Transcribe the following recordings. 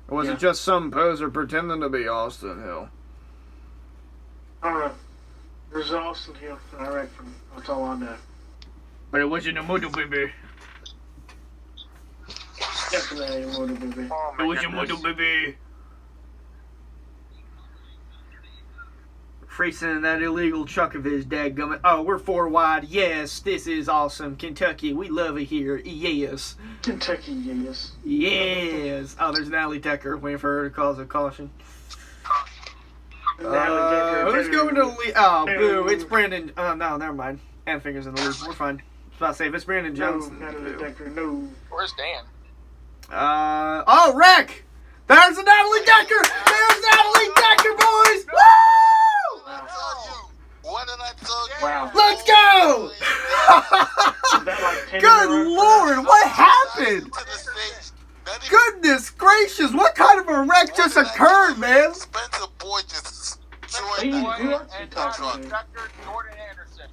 Or was it just some poser pretending to be Austin Hill? I don't know. There's Austin Hill, I reckon. That's all I know. But it wasn't a motor baby. Definitely a motor baby. Oh, It was a motor baby. Freezing in that illegal truck of his, dadgummit. Oh, we're 4 wide. Yes, this is awesome. Kentucky, we love it here. Yes. Kentucky, yes. Yes. Oh, there's Natalie Decker waiting for her to cause a caution. Who's going to the lead? Oh, boo. It's Brandon. Oh, no, never mind. And fingers in the lead. We're fine. I was about to say, if it's Brandon Johnson. No, Natalie Decker, no. Where's Dan? Oh, wreck! There's a Natalie Decker! There's Natalie Decker, boys! Woo! What did I tell you? Wow. Let's go! Is that like 10 Good in a row? Lord, what happened? To the stage. Not even Goodness gracious, what kind of a wreck just occurred, man? Spencer Boyd just Hey, joined who that. else you talking to? Dr. Jordan Anderson.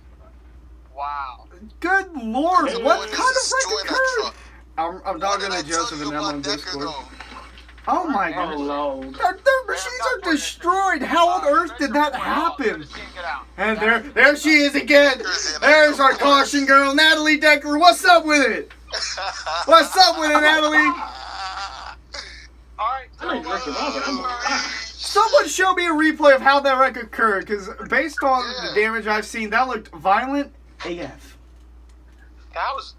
Wow. Good Lord, Hey, what boys, kind of destroyed wreck that occurred? truck. I'm What talking did I to tell Joseph you and Emma on about Decker, Discord. though? Oh my Oh, goodness. Lord. Their machines are destroyed. How on earth did that happen? And there she is again. There's our caution girl, Natalie Decker. What's up with it? What's up with it, Natalie? Alright, I ain't drinking water. I'm Someone show me a replay of how that wreck occurred, because based on the damage I've seen, that looked violent AF. that was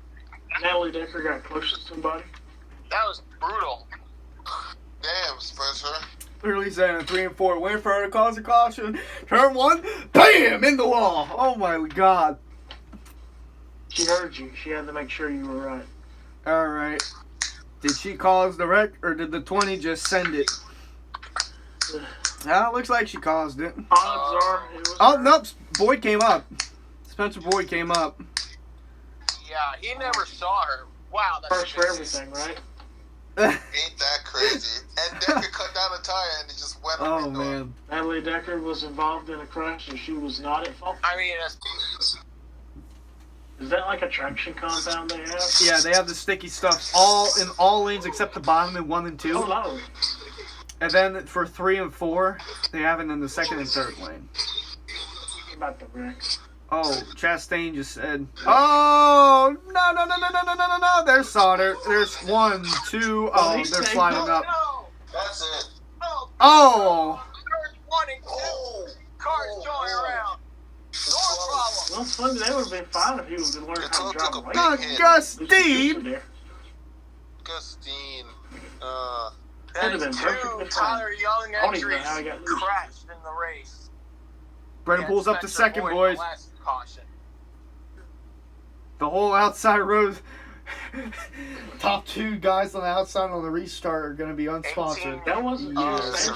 Natalie Decker got close to somebody. brutal. Damn, Spencer. Literally saying 3 and 4 win for her to cause a caution. Turn 1, BAM! In the wall. Oh my god. She heard you. She had to make sure you were right. Alright. Did she cause the wreck, or did the 20 just send it? It looks like she caused it. Odds are it was Oh, her. nope. Boyd came up. Spencer Boyd came up. Yeah, he never saw her. Wow, that's First for amazing. everything, right? Ain't that crazy? And Decker cut down a tire and it just went Oh, up. man. Natalie Decker was involved in a crash and she was not at fault. I mean, that's Is that like a traction compound they have? Yeah, they have the sticky stuff in all lanes except the bottom in 1 and 2. Oh, no. And then for 3 and 4, they have it in the 2nd and 3rd lane. About the wreck. Oh, Chastain just said, oh, no. There's Sauter. There's 1, 2. Oh, he's they're saying sliding no, up. no. That's it. No. Oh. There's 1 and 2. Cars going around. No problem. Well, it's funny. They would have been fine if he would have learned how to drive a God, late. Gustine. Gustine. That'd have been Two perfectly fine. Tyler Young I don't even know entries how he got loose. crashed in the race. Brennan Yeah, pulls up to Spencer 2nd, Boyd, boys. last caution. The whole outside road. Top 2 guys on the outside on the restart are going to be unsponsored. That wasn't Yes.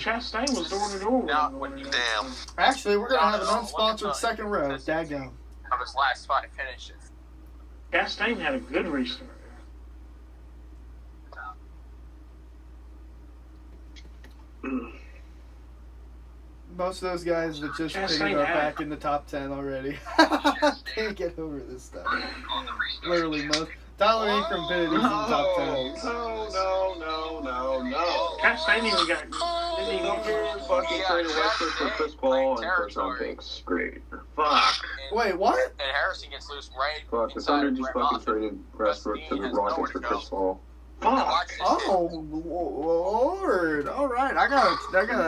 Chastain was door to door. Now, when he damn. Actually, we're going to have an No, unsponsored look at the 2nd row. consistency Daggone. Of his last 5 finishes. Chastain had a good restart. Most of those guys that just Chastain figured are had back in the top 10 already. Can't get over this stuff. Literally most. Tyler Ingram Bennett is in the top 10. No. Chastain even got. Didn't even Number fucking traded Westbrook for Chris Paul and first round picks. Great. Fuck. Wait, what? And Harrison gets loose right Fuck. The inside Thunder of just Brett fucking Moffitt. traded Westbrook to the Rockets for Chris Paul. Fuck. Watch this shit. Oh, Lord. All right. I got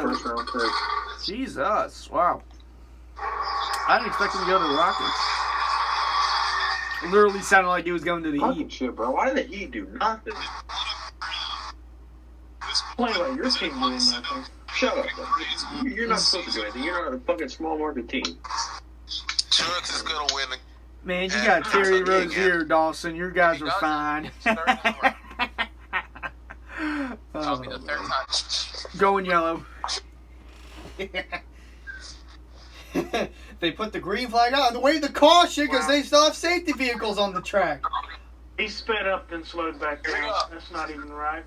First round pick. Jesus. Wow. I didn't expect him to go to the Rockets. Literally sounded like he was going to the Fucking Heat. shit, bro. Why did the Heat do nothing? Play like your team doing nothing. Shut up, bro. You're not supposed to do anything. You're not a fucking small market team. Truex is gonna win. Man, you got Terry Rozier, Dawson. Your guys are He does it. fine. It's third time. That'll be the third time. Going yellow. They put the green flag on the way to caution because they still have safety vehicles on the track. He sped up then slowed back down. That's not even right.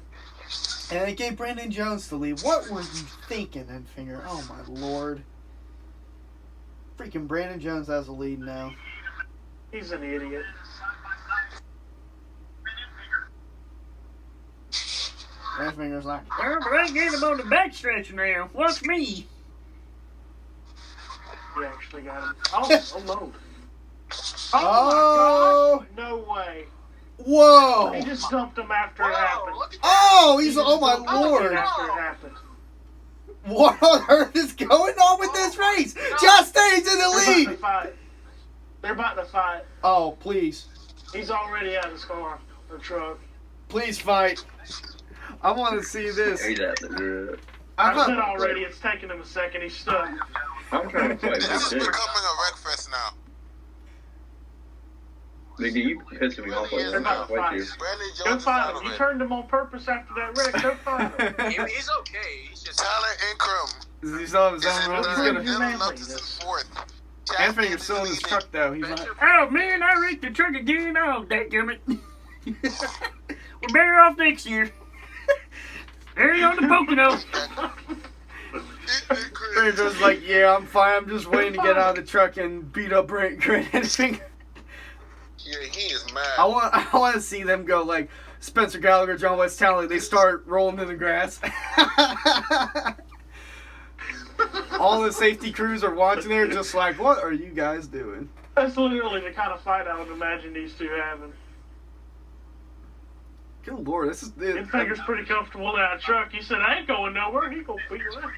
And they gave Brandon Jones the lead. What were you thinking, Enfinger? Oh my lord. Freaking Brandon Jones has the lead now. He's an idiot. That finger's like, Oh, but I ain't getting him on the backstretch now. Watch me. He actually got him. Oh no. oh, My gosh. No way. whoa. He just dumped him after it happened. Look at Oh, He he's, just oh my dumped him lord. after it happened. What on earth is going on with this race? Chastain's in the lead. They're about to fight. Oh, please. He's already out of his car or truck. Please fight. I want to see this. He's at the I said already, it's taking him a second. He's stuck. I'm trying to fight This is this. becoming a wreck fest now. Nigga, you pissing me off. They're about to What fight. you? Bradley Go Jones is fight out him. of You it. turned him on purpose after that wreck. Go fight him. He's okay. He's just Tyler Ingram. He's on his Is own in road. He's third. gonna. Dylan Love is in fourth. Anthony's still in his truck though. He's like, Oh man, I wrecked the truck again. Oh, dadgummit. We're better off next year. There on the Pocono. Brandon's like, yeah, I'm fine. I'm just waiting to get out of the truck and beat up Grant Finger. Yeah, he is mad. I want to see them go like Spencer Gallagher, John West Townley. They start rolling in the grass. All the safety crews are watching there, just like, what are you guys doing? That's literally the kind of fight I would imagine these two having. Good lord, this is. And Finger's pretty comfortable in that truck. He said, I ain't going nowhere. He gonna beat your ass.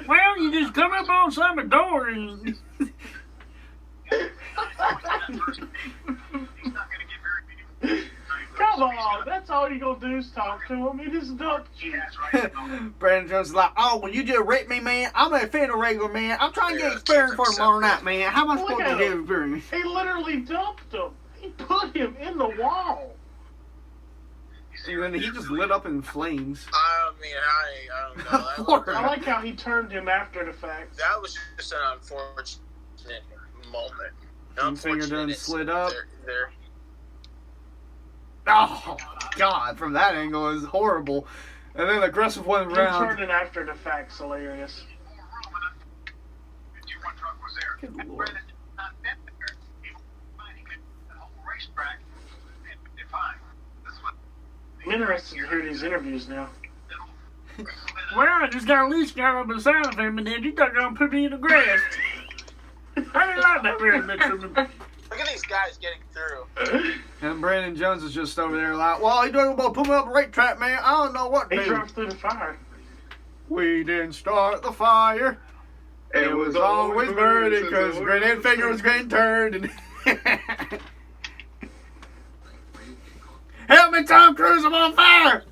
Well, you just come up on some door and... Come on, that's all you gonna do is talk to him. He just dumped you. Brandon Jones is like, oh, well, you just raped me, man. I'm a fan of regular, man. I'm trying to get experience for tomorrow night, man. How am I Look supposed at to get him. experience? He literally dumped him. He put him in the wall. And then he just lit up in flames. I mean, I don't know. Lord. I like how he turned him after the fact. That was just an unfortunate moment. And Finger done it's- slid up. they're- Oh, God, from that angle is horrible. And then aggressive one Him round. turning after the fact's hilarious. Good lord. I'm interested to hear these interviews now. Well, I just got a leash guy up beside of him, and then he thought gonna put me in the grass. I didn't like that very much from him. Look at these guys getting through. And Brandon Jones is just over there like, well, he talking about putting up a rate trap, man. I don't know what to He do. drove through the fire. We didn't start the fire. It was always burning because Grenade Finger was getting turned. And help me, Tom Cruise! I'm on fire.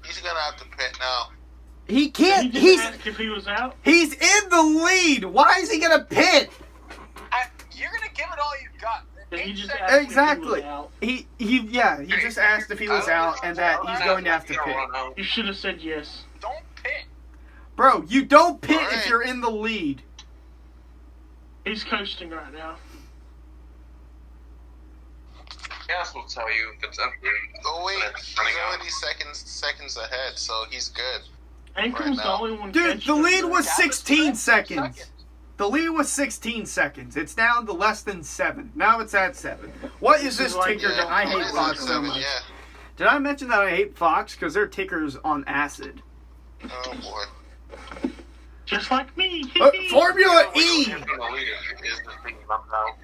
He's gonna have to pit now. He He can't. just asked if he was out. He's in the lead. Why is he gonna pit? You're gonna give it all you got. And he 8 just seconds. asked if Exactly. he was out. He just asked if he was out and that he's going to have to pit. You should have said yes. Don't pit. Bro, you don't pit if Alright. you're in the lead. He's coasting right now. Gas will tell you if it's empty. Oh wait, When it's he's running out. already seconds ahead, so he's good. Ankram's the now. only one Dude, catching the lead him. was That 16 was seconds. The lead was 16 seconds. It's down to less than 7. Now it's at 7. What is this Like, ticker that I It hate is Fox at so 7, much? yeah. Did I mention that I hate Fox? Because their ticker's on acid. Oh boy. Just like me. Formula E! In the lead is the thing about now.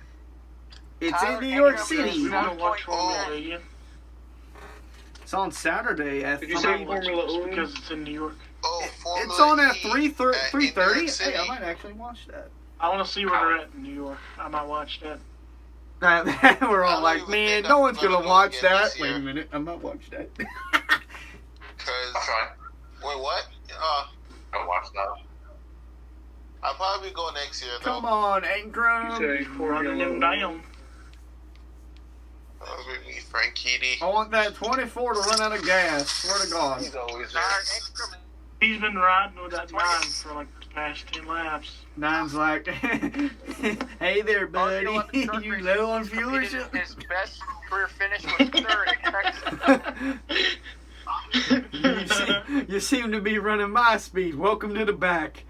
It's in New York City. You want to watch Formula E? It's on Saturday at Did you 3. say Formula Just E? because it's in New York. Oh, Formula It's on at E 3:30. in New York 3:30. City. Hey, I might actually watch that. I want to see where they're at in New York. I might watch that. We're all don't like, even man, think no I'm one's gonna gonna go watch again that. this Wait year. a minute, I might watch that. Cause Okay. wait, what? I'll watch that. I'll probably go next year though. Come on, You Ankrum. say Running Formula them E. down. That was with me, Frank Keedy. I want that 24 to run out of gas. Swear to God. He's always there. He's been riding with that 9 for like the past 10 laps. Nine's like, hey there, buddy. You low on fuel or something? His best career finish was third at Texas. You seem to be running my speed. Welcome to the back.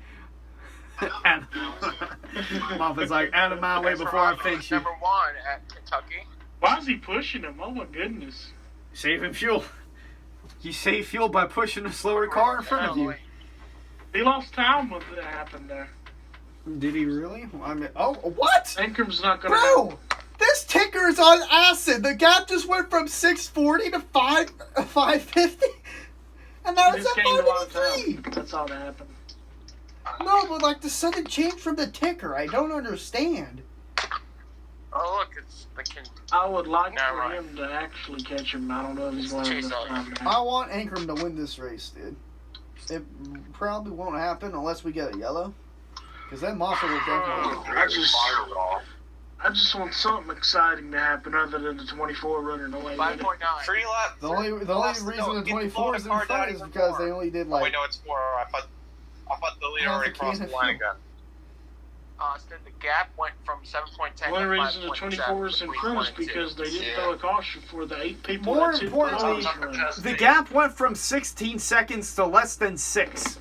Moffat's like, out of my way before I finish you. Number 1 at Kentucky. Why is he pushing him? Oh my goodness. Saving fuel. You save fuel by pushing a slower car in front of you. He lost time when that happened there. Did he really? I mean, oh, what? Inkrum's not gonna. Bro, this ticker is on acid. The gap just went from 640 to 550, and now it's This at gained a lot of 583. time. That's all that happened. No, but like the sudden change from the ticker, I don't understand. Oh, look, it's the king. I would like Yeah, for right. him to actually catch him. I don't know if he's going to Chase this out. time. I want Ankrum to win this race, dude. It probably won't happen unless we get a yellow, because then Moffat will definitely. I just want something exciting to happen other than the 24 running away. 5.9. 3 laps. The only reason the 24 is in front is because they only did Oh, like wait, no, it's 4. I thought the leader half already a crossed can the of line fuel. again. Austin, the gap went from 7.10 to The only reason the 5.7 24 is in between front is 1 and 2. because they didn't throw a caution for the 8 people. More that's in importantly, front of us. the gap went from 16 seconds to less than 6.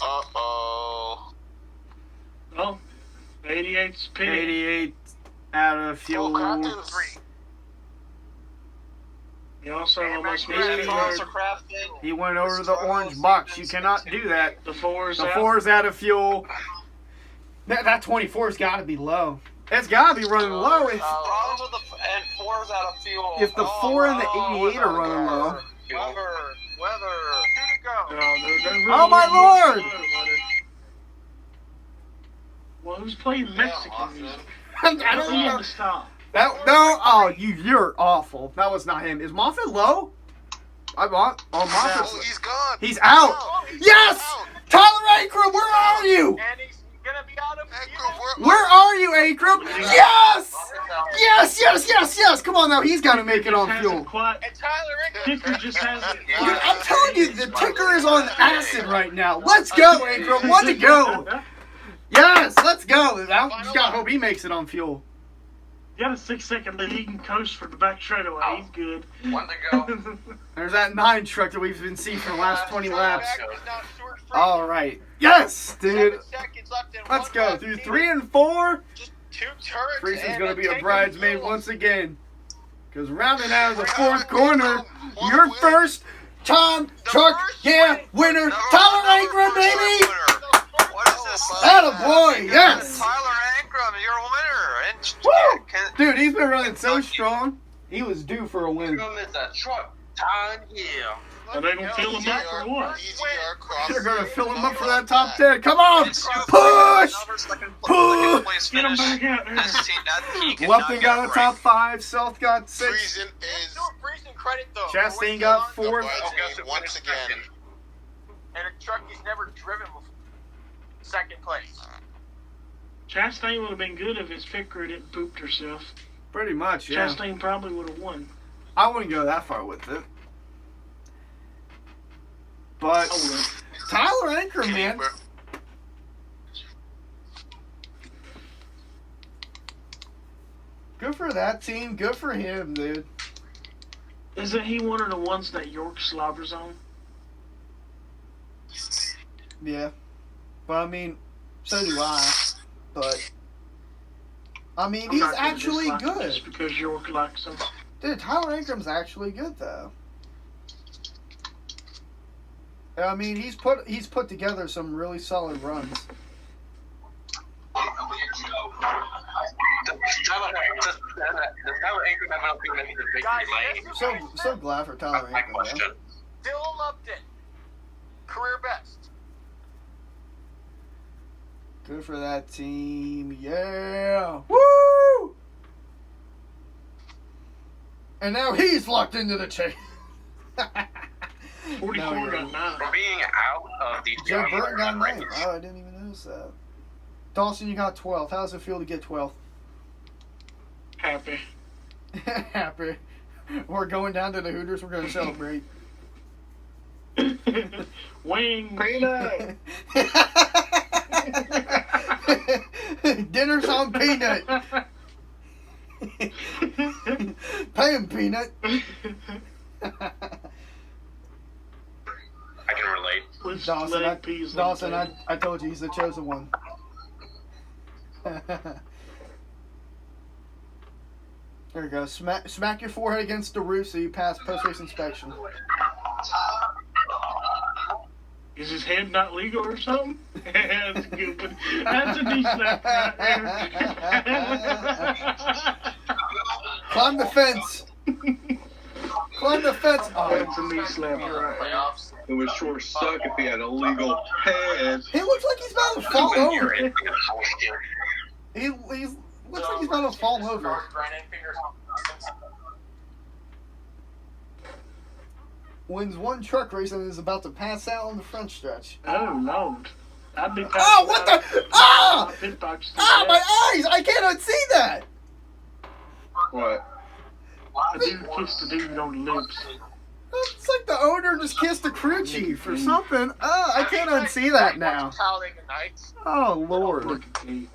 Uh-oh. Oh, 88's pitting. 88 out of fuel. Full crop to 3. He also almost Yeah, missed man, the Carlos yard. He went over the orange box. You cannot do that. The 4's The out. 4's out of fuel. That 24's got to be low. It's got to be running low. If Problems with the and 4's out of fuel. If the 4 and the 88 are running low. Weather. Two to go. No, they're really Oh, my Lord! slow, buddy. Well, who's playing Mexican music? I Tell don't him know. to stop. You're awful. That was not him. Is Moffat low? Moffat. Oh, he's gone. He's out. Oh, he's Yes! out. Tyler Ankrum, where are you? And he's gonna be out of fuel. Where are you, Ankrum? Yes! Yes! Come on now, he's got to make it on fuel. Hasn't quite. And Tyler Ticker just hasn't. Dude, I'm telling you, the ticker is on acid right now. Let's go, Ankrum. One to go. Yes, let's go. I just gotta hope he makes it on fuel. Got a 6-second lead. He can coast for the back straightaway. He's good. 1 to go. There's that 9 truck that we've been seeing for the last 20 laps. Now Stuart Freeman. All right. Yes, dude. 7 seconds left in Let's one go lap. through 3 and 4. Just 2 turns. Freeson's and gonna be a tank of bridesmaid fuel. once again. Because rounding out of the 4th corner, your first time truck winner, Tyler Ankrum, baby. What is this? Attaboy, yes. Tyler Ankrum, you're a winner. And Woo! Dude, he's been running so strong. He was due for a win. It's a truck. Time here. Are they gonna fill him up or what? They're gonna fill him up for that top 10. Come on, push! Push! Get him back out there. Lupton got a top 5. South got 6. Friesen is Friesen credit though. Chastain got 4th. Once again. And a truck he's never driven before. 2nd place. Chastain would have been good if his picker didn't pooped herself. Pretty much, yeah. Chastain probably would have won. I wouldn't go that far with it. But Tyler Ankrum, man. Good for that team. Good for him, dude. Isn't he one of the ones that York slobbers on? Yeah. But I mean, so do I. But I mean, I'm he's not gonna actually dislike him good. Just because York likes him. Dude, Tyler Ankram's actually good though. I mean, he's put together some really solid runs. So glad for Tyler Ankrum. Yeah. Dylan Lupton. Career best. Good for that team. Yeah. Woo! And now he's locked into the chase. 44 got 9. For being out of the Joe Burton got 9. Oh, I didn't even notice that. Dawson, you got 12th. How does it feel to get 12th? Happy. Happy. We're going down to the Hooters. We're going to celebrate. Wing. Peanut. Dinner's on Peanut. Pay him, Peanut. I can relate. With Dawson, leg peas on Dawson, the table. I told you he's the chosen one. There you go. Smack your forehead against the roof so you pass post-race inspection. Is his head not legal or something? That's good. But that's a knee slap right there. Climb the fence. Climb the fence. Oh, That's a knee slap right there. It would sure suck if he had a legal head. he looks like he's about to fall over. He looks like he's about to fall over. Wins one truck race and is about to pass out on the front stretch. Oh, Lord. I'd be Oh, what the? Ah! Pit box. Ah, my eyes! I cannot see that! What? A dude kissed the dude on the lips. It's like the owner just kissed the crew chief or something. Oh, I can't unsee that now. Talladega Nights. Oh, Lord. Look at me.